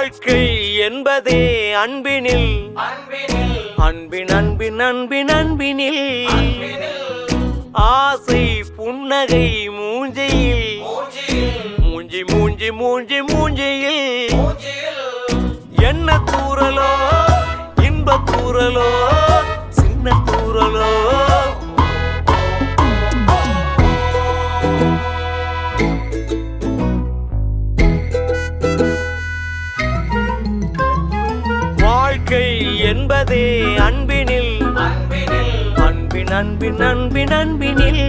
வாழ்க்கை என்பதே அன்பினில் அன்பின் அன்பின் அன்பின் அன்பினில் ஆசை புன்னகை மூஞ்சியில் மூஞ்சி மூஞ்சி மூஞ்சி மூஞ்சியில் என்ன தூரலோ இன்ப தூரலோ சின்ன தூரலோ வாழ்க்கை என்பதே அன்பினில் அன்பின் அன்பின் அன்பின் அன்பினில்